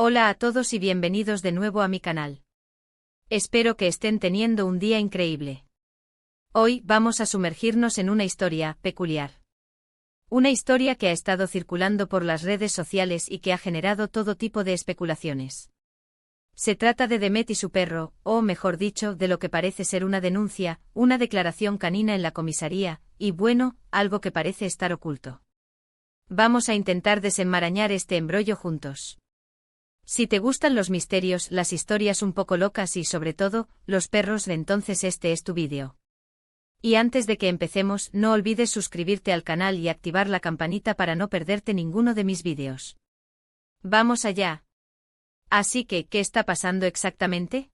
Hola a todos y bienvenidos de nuevo a mi canal. Espero que estén teniendo un día increíble. Hoy vamos a sumergirnos en una historia peculiar. Una historia que ha estado circulando por las redes sociales y que ha generado todo tipo de especulaciones. Se trata de Demet y su perro, o mejor dicho, de lo que parece ser una denuncia, una declaración canina en la comisaría, y bueno, algo que parece estar oculto. Vamos a intentar desenmarañar este embrollo juntos. Si te gustan los misterios, las historias un poco locas y sobre todo, los perros, entonces este es tu vídeo. Y antes de que empecemos, no olvides suscribirte al canal y activar la campanita para no perderte ninguno de mis vídeos. ¡Vamos allá! Así que, ¿qué está pasando exactamente?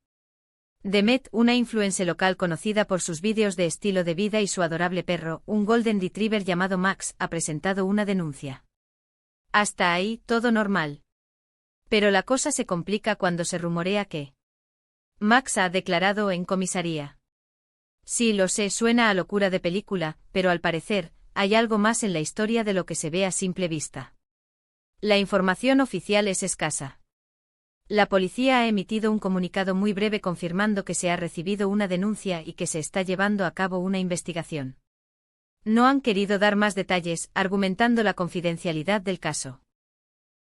Demet, una influencer local conocida por sus vídeos de estilo de vida y su adorable perro, un Golden Retriever llamado Max, ha presentado una denuncia. Hasta ahí, todo normal. Pero la cosa se complica cuando se rumorea que Max ha declarado en comisaría. Sí, lo sé, suena a locura de película, pero al parecer, hay algo más en la historia de lo que se ve a simple vista. La información oficial es escasa. La policía ha emitido un comunicado muy breve confirmando que se ha recibido una denuncia y que se está llevando a cabo una investigación. No han querido dar más detalles, argumentando la confidencialidad del caso.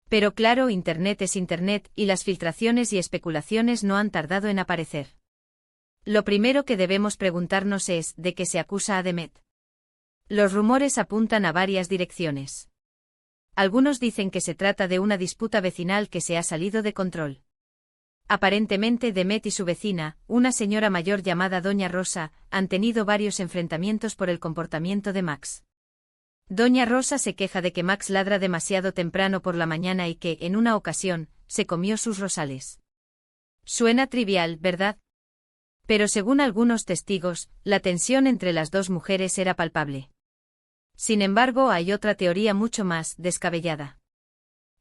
Pero claro, Internet es Internet, y las filtraciones y especulaciones no han tardado en aparecer. Lo primero que debemos preguntarnos es, ¿de qué se acusa a Demet? Los rumores apuntan a varias direcciones. Algunos dicen que se trata de una disputa vecinal que se ha salido de control. Aparentemente Demet y su vecina, una señora mayor llamada Doña Rosa, han tenido varios enfrentamientos por el comportamiento de Max. Doña Rosa se queja de que Max ladra demasiado temprano por la mañana y que, en una ocasión, se comió sus rosales. Suena trivial, ¿verdad? Pero según algunos testigos, la tensión entre las dos mujeres era palpable. Sin embargo, hay otra teoría mucho más descabellada.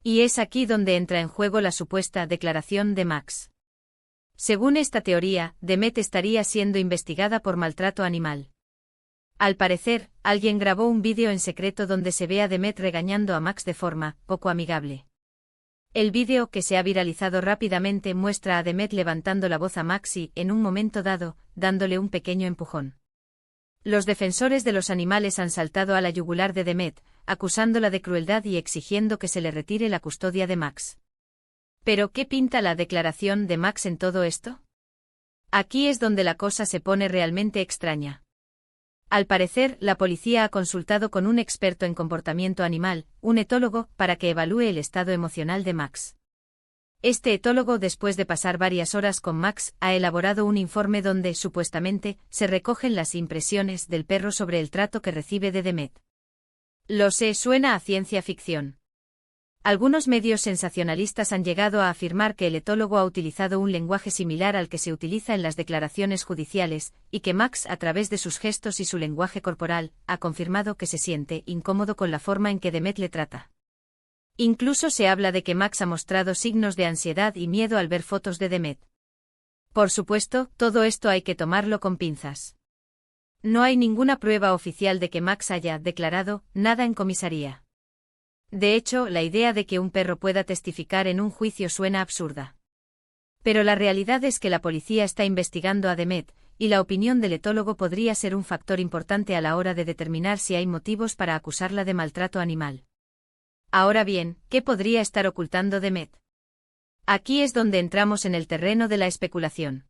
Y es aquí donde entra en juego la supuesta declaración de Max. Según esta teoría, Demet estaría siendo investigada por maltrato animal. Al parecer, alguien grabó un vídeo en secreto donde se ve a Demet regañando a Max de forma poco amigable. El vídeo, que se ha viralizado rápidamente, muestra a Demet levantando la voz a Max y, en un momento dado, dándole un pequeño empujón. Los defensores de los animales han saltado a la yugular de Demet, acusándola de crueldad y exigiendo que se le retire la custodia de Max. ¿Pero qué pinta la declaración de Max en todo esto? Aquí es donde la cosa se pone realmente extraña. Al parecer, la policía ha consultado con un experto en comportamiento animal, un etólogo, para que evalúe el estado emocional de Max. Este etólogo, después de pasar varias horas con Max, ha elaborado un informe donde, supuestamente, se recogen las impresiones del perro sobre el trato que recibe de Demet. Lo sé, suena a ciencia ficción. Algunos medios sensacionalistas han llegado a afirmar que el etólogo ha utilizado un lenguaje similar al que se utiliza en las declaraciones judiciales, y que Max, a través de sus gestos y su lenguaje corporal, ha confirmado que se siente incómodo con la forma en que Demet le trata. Incluso se habla de que Max ha mostrado signos de ansiedad y miedo al ver fotos de Demet. Por supuesto, todo esto hay que tomarlo con pinzas. No hay ninguna prueba oficial de que Max haya declarado nada en comisaría. De hecho, la idea de que un perro pueda testificar en un juicio suena absurda. Pero la realidad es que la policía está investigando a Demet, y la opinión del etólogo podría ser un factor importante a la hora de determinar si hay motivos para acusarla de maltrato animal. Ahora bien, ¿qué podría estar ocultando Demet? Aquí es donde entramos en el terreno de la especulación.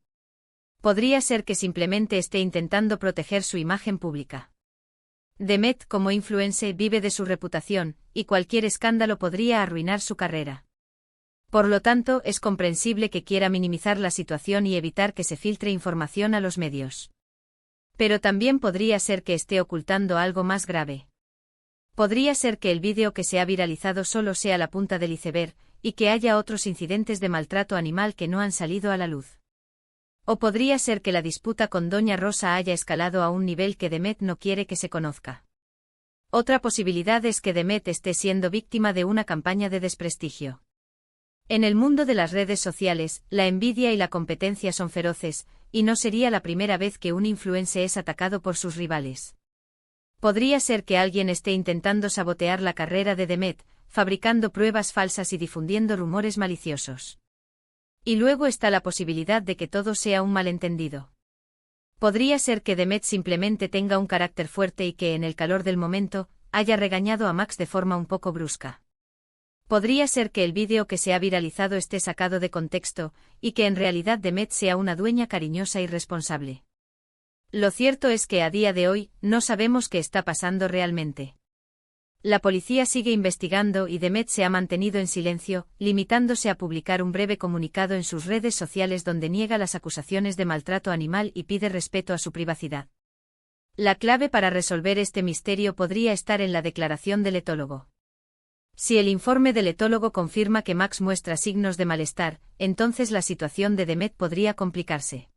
Podría ser que simplemente esté intentando proteger su imagen pública. Demet, como influencer, vive de su reputación, y cualquier escándalo podría arruinar su carrera. Por lo tanto, es comprensible que quiera minimizar la situación y evitar que se filtre información a los medios. Pero también podría ser que esté ocultando algo más grave. Podría ser que el vídeo que se ha viralizado solo sea la punta del iceberg, y que haya otros incidentes de maltrato animal que no han salido a la luz. O podría ser que la disputa con Doña Rosa haya escalado a un nivel que Demet no quiere que se conozca. Otra posibilidad es que Demet esté siendo víctima de una campaña de desprestigio. En el mundo de las redes sociales, la envidia y la competencia son feroces, y no sería la primera vez que un influencer es atacado por sus rivales. Podría ser que alguien esté intentando sabotear la carrera de Demet, fabricando pruebas falsas y difundiendo rumores maliciosos. Y luego está la posibilidad de que todo sea un malentendido. Podría ser que Demet simplemente tenga un carácter fuerte y que en el calor del momento haya regañado a Max de forma un poco brusca. Podría ser que el vídeo que se ha viralizado esté sacado de contexto y que en realidad Demet sea una dueña cariñosa y responsable. Lo cierto es que a día de hoy no sabemos qué está pasando realmente. La policía sigue investigando y Demet se ha mantenido en silencio, limitándose a publicar un breve comunicado en sus redes sociales donde niega las acusaciones de maltrato animal y pide respeto a su privacidad. La clave para resolver este misterio podría estar en la declaración del etólogo. Si el informe del etólogo confirma que Max muestra signos de malestar, entonces la situación de Demet podría complicarse.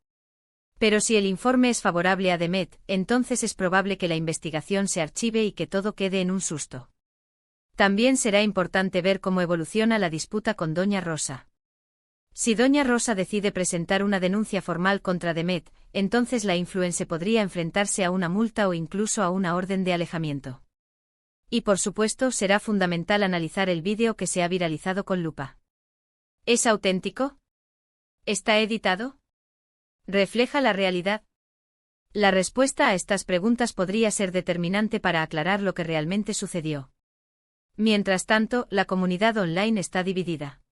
Pero si el informe es favorable a Demet, entonces es probable que la investigación se archive y que todo quede en un susto. También será importante ver cómo evoluciona la disputa con Doña Rosa. Si Doña Rosa decide presentar una denuncia formal contra Demet, entonces la influencer podría enfrentarse a una multa o incluso a una orden de alejamiento. Y por supuesto será fundamental analizar el vídeo que se ha viralizado con lupa. ¿Es auténtico? ¿Está editado? ¿Refleja la realidad? La respuesta a estas preguntas podría ser determinante para aclarar lo que realmente sucedió. Mientras tanto, la comunidad online está dividida.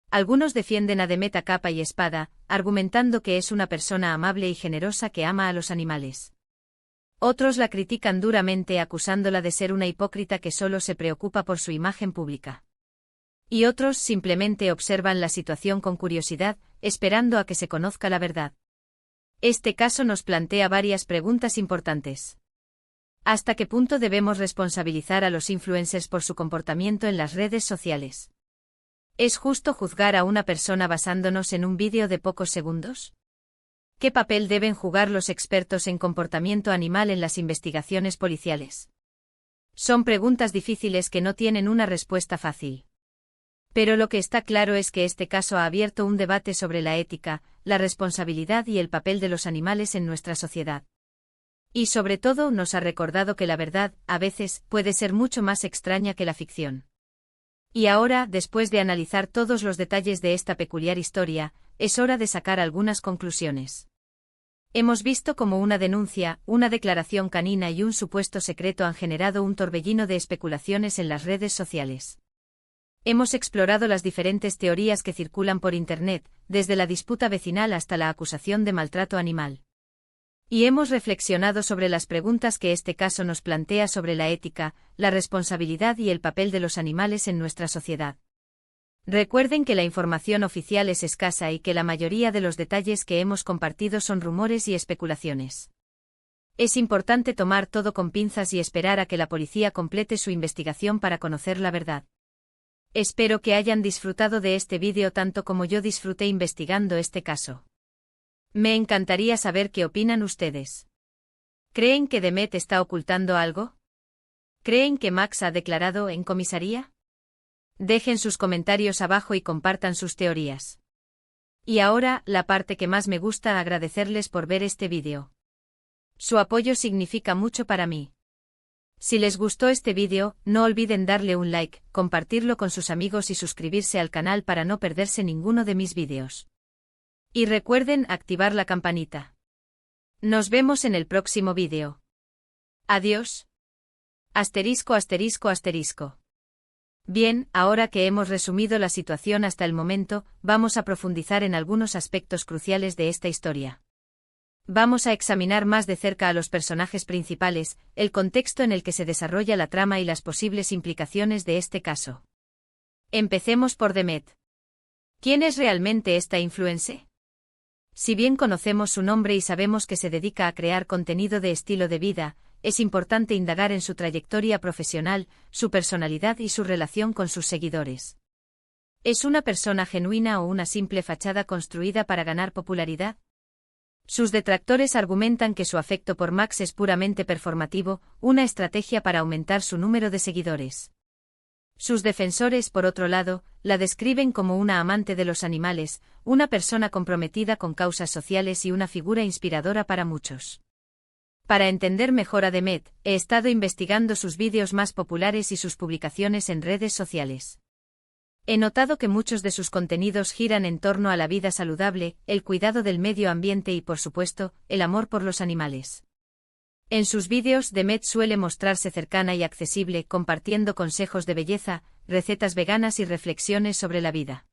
Algunos defienden a Demet a capa y espada, argumentando que es una persona amable y generosa que ama a los animales. Otros la critican duramente acusándola de ser una hipócrita que solo se preocupa por su imagen pública. Y otros simplemente observan la situación con curiosidad, esperando a que se conozca la verdad. Este caso nos plantea varias preguntas importantes. ¿Hasta qué punto debemos responsabilizar a los influencers por su comportamiento en las redes sociales? ¿Es justo juzgar a una persona basándonos en un vídeo de pocos segundos? ¿Qué papel deben jugar los expertos en comportamiento animal en las investigaciones policiales? Son preguntas difíciles que no tienen una respuesta fácil. Pero lo que está claro es que este caso ha abierto un debate sobre la ética, la responsabilidad y el papel de los animales en nuestra sociedad. Y sobre todo nos ha recordado que la verdad, a veces, puede ser mucho más extraña que la ficción. Y ahora, después de analizar todos los detalles de esta peculiar historia, es hora de sacar algunas conclusiones. Hemos visto cómo una denuncia, una declaración canina y un supuesto secreto han generado un torbellino de especulaciones en las redes sociales. Hemos explorado las diferentes teorías que circulan por Internet, desde la disputa vecinal hasta la acusación de maltrato animal. Y hemos reflexionado sobre las preguntas que este caso nos plantea sobre la ética, la responsabilidad y el papel de los animales en nuestra sociedad. Recuerden que la información oficial es escasa y que la mayoría de los detalles que hemos compartido son rumores y especulaciones. Es importante tomar todo con pinzas y esperar a que la policía complete su investigación para conocer la verdad. Espero que hayan disfrutado de este vídeo tanto como yo disfruté investigando este caso. Me encantaría saber qué opinan ustedes. ¿Creen que Demet está ocultando algo? ¿Creen que Max ha declarado en comisaría? Dejen sus comentarios abajo y compartan sus teorías. Y ahora, la parte que más me gusta, agradecerles por ver este vídeo. Su apoyo significa mucho para mí. Si les gustó este vídeo, no olviden darle un like, compartirlo con sus amigos y suscribirse al canal para no perderse ninguno de mis vídeos. Y recuerden activar la campanita. Nos vemos en el próximo vídeo. Adiós. Asterisco asterisco asterisco. Bien, ahora que hemos resumido la situación hasta el momento, vamos a profundizar en algunos aspectos cruciales de esta historia. Vamos a examinar más de cerca a los personajes principales, el contexto en el que se desarrolla la trama y las posibles implicaciones de este caso. Empecemos por Demet. ¿Quién es realmente esta influencer? Si bien conocemos su nombre y sabemos que se dedica a crear contenido de estilo de vida, es importante indagar en su trayectoria profesional, su personalidad y su relación con sus seguidores. ¿Es una persona genuina o una simple fachada construida para ganar popularidad? Sus detractores argumentan que su afecto por Max es puramente performativo, una estrategia para aumentar su número de seguidores. Sus defensores, por otro lado, la describen como una amante de los animales, una persona comprometida con causas sociales y una figura inspiradora para muchos. Para entender mejor a Demet, he estado investigando sus vídeos más populares y sus publicaciones en redes sociales. He notado que muchos de sus contenidos giran en torno a la vida saludable, el cuidado del medio ambiente y, por supuesto, el amor por los animales. En sus vídeos, Demet suele mostrarse cercana y accesible, compartiendo consejos de belleza, recetas veganas y reflexiones sobre la vida.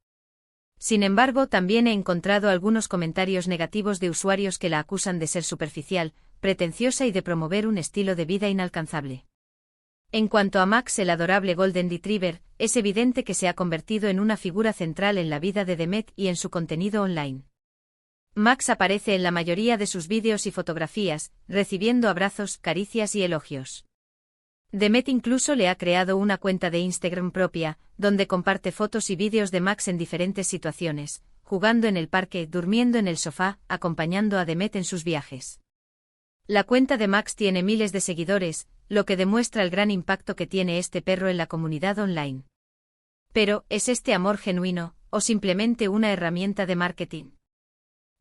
Sin embargo, también he encontrado algunos comentarios negativos de usuarios que la acusan de ser superficial, pretenciosa y de promover un estilo de vida inalcanzable. En cuanto a Max, el adorable Golden Retriever, es evidente que se ha convertido en una figura central en la vida de Demet y en su contenido online. Max aparece en la mayoría de sus vídeos y fotografías, recibiendo abrazos, caricias y elogios. Demet incluso le ha creado una cuenta de Instagram propia, donde comparte fotos y vídeos de Max en diferentes situaciones, jugando en el parque, durmiendo en el sofá, acompañando a Demet en sus viajes. La cuenta de Max tiene miles de seguidores, lo que demuestra el gran impacto que tiene este perro en la comunidad online. Pero, ¿es este amor genuino, o simplemente una herramienta de marketing?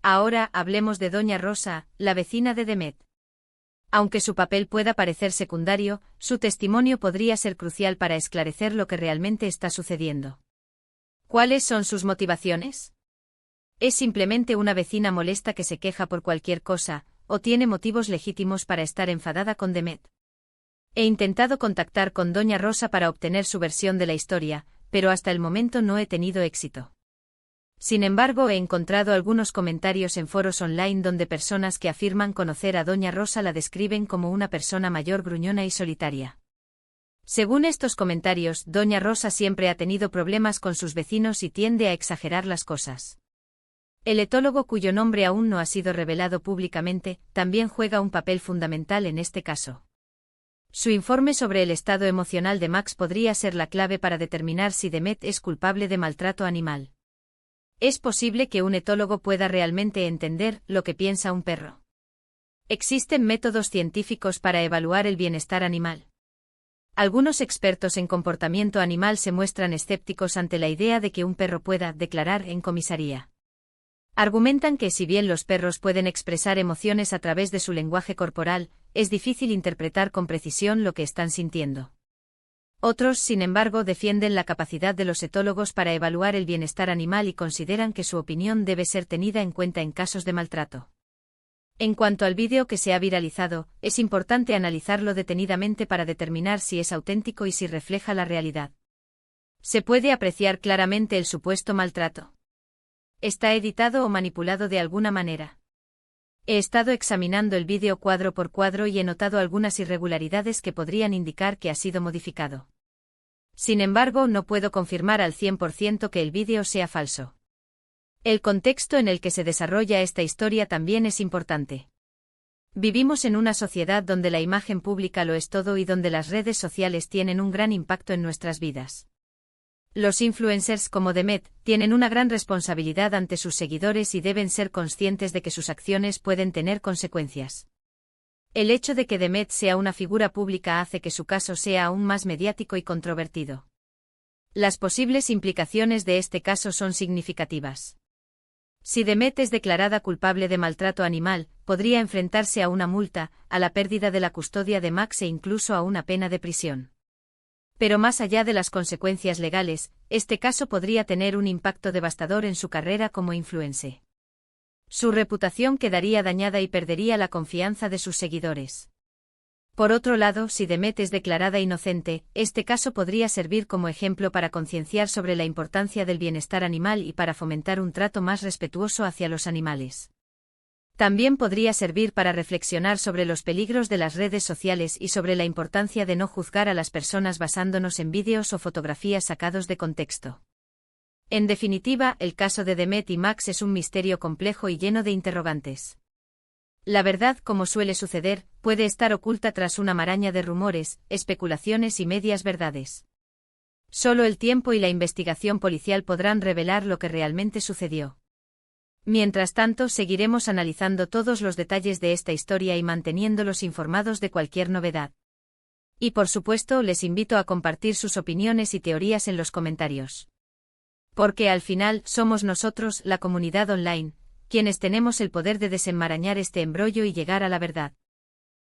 Ahora hablemos de Doña Rosa, la vecina de Demet. Aunque su papel pueda parecer secundario, su testimonio podría ser crucial para esclarecer lo que realmente está sucediendo. ¿Cuáles son sus motivaciones? ¿Es simplemente una vecina molesta que se queja por cualquier cosa, o tiene motivos legítimos para estar enfadada con Demet? He intentado contactar con Doña Rosa para obtener su versión de la historia, pero hasta el momento no he tenido éxito. Sin embargo, he encontrado algunos comentarios en foros online donde personas que afirman conocer a Doña Rosa la describen como una persona mayor, gruñona y solitaria. Según estos comentarios, Doña Rosa siempre ha tenido problemas con sus vecinos y tiende a exagerar las cosas. El etólogo, cuyo nombre aún no ha sido revelado públicamente, también juega un papel fundamental en este caso. Su informe sobre el estado emocional de Max podría ser la clave para determinar si Demet es culpable de maltrato animal. ¿Es posible que un etólogo pueda realmente entender lo que piensa un perro? ¿Existen métodos científicos para evaluar el bienestar animal? Algunos expertos en comportamiento animal se muestran escépticos ante la idea de que un perro pueda declarar en comisaría. Argumentan que si bien los perros pueden expresar emociones a través de su lenguaje corporal, es difícil interpretar con precisión lo que están sintiendo. Otros, sin embargo, defienden la capacidad de los etólogos para evaluar el bienestar animal y consideran que su opinión debe ser tenida en cuenta en casos de maltrato. En cuanto al vídeo que se ha viralizado, es importante analizarlo detenidamente para determinar si es auténtico y si refleja la realidad. Se puede apreciar claramente el supuesto maltrato. ¿Está editado o manipulado de alguna manera? He estado examinando el vídeo cuadro por cuadro y he notado algunas irregularidades que podrían indicar que ha sido modificado. Sin embargo, no puedo confirmar al 100% que el vídeo sea falso. El contexto en el que se desarrolla esta historia también es importante. Vivimos en una sociedad donde la imagen pública lo es todo y donde las redes sociales tienen un gran impacto en nuestras vidas. Los influencers como Demet tienen una gran responsabilidad ante sus seguidores y deben ser conscientes de que sus acciones pueden tener consecuencias. El hecho de que Demet sea una figura pública hace que su caso sea aún más mediático y controvertido. Las posibles implicaciones de este caso son significativas. Si Demet es declarada culpable de maltrato animal, podría enfrentarse a una multa, a la pérdida de la custodia de Max e incluso a una pena de prisión. Pero más allá de las consecuencias legales, este caso podría tener un impacto devastador en su carrera como influencer. Su reputación quedaría dañada y perdería la confianza de sus seguidores. Por otro lado, si Demet es declarada inocente, este caso podría servir como ejemplo para concienciar sobre la importancia del bienestar animal y para fomentar un trato más respetuoso hacia los animales. También podría servir para reflexionar sobre los peligros de las redes sociales y sobre la importancia de no juzgar a las personas basándonos en vídeos o fotografías sacados de contexto. En definitiva, el caso de Demet y Max es un misterio complejo y lleno de interrogantes. La verdad, como suele suceder, puede estar oculta tras una maraña de rumores, especulaciones y medias verdades. Solo el tiempo y la investigación policial podrán revelar lo que realmente sucedió. Mientras tanto, seguiremos analizando todos los detalles de esta historia y manteniéndolos informados de cualquier novedad. Y por supuesto, les invito a compartir sus opiniones y teorías en los comentarios. Porque al final, somos nosotros, la comunidad online, quienes tenemos el poder de desenmarañar este embrollo y llegar a la verdad.